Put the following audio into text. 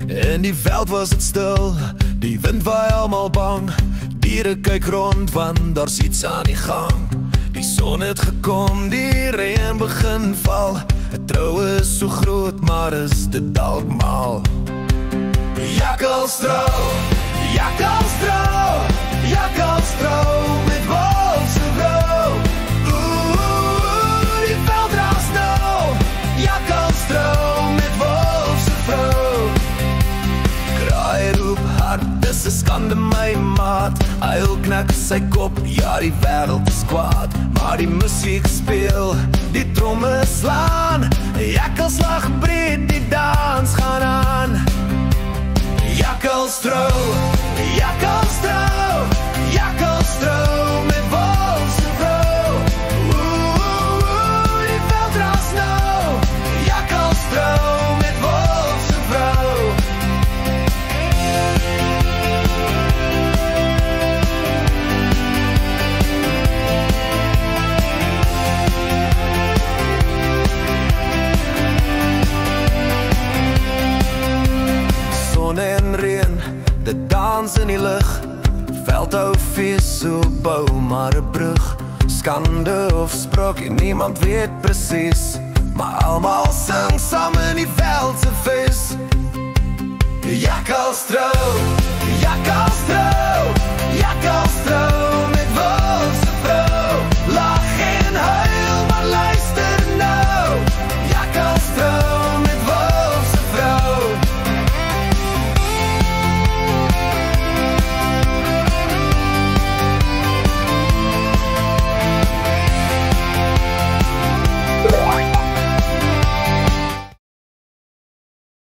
In die veld was het stil, die wind waai almal bang. Diere kyk rond want daar's iets aan die gang. Die son het gekom, die reën begin val. 'n Trou is so groot, maar is dit dalk mal. Jakkalstrou, jakkalstrou, jakkalstrou met wolfse vrou. Oeh, die veld raas nou. Jakkalstrou met wolfse vrou. Kraai roep hard, dis 'n skande my maat. Uil knak sy kop, ja die wêreld is kwaad. Maar die musiek speel, die tromme slaan. Jakkalslag breed, die dans gaan aan. Jakkalstrou, jakkalstrou, jakkalstrou met wolfse vrou. Oeh, die veld raas nou. Jakkalstrou met wolfse vrou. Son en reën, dit dans in die lug. Veld hou fees, so bou maar 'n brug. Skande of sprake, niemand weet presies. Maar almal sing saam in die veld se fees. Jakkalstrou,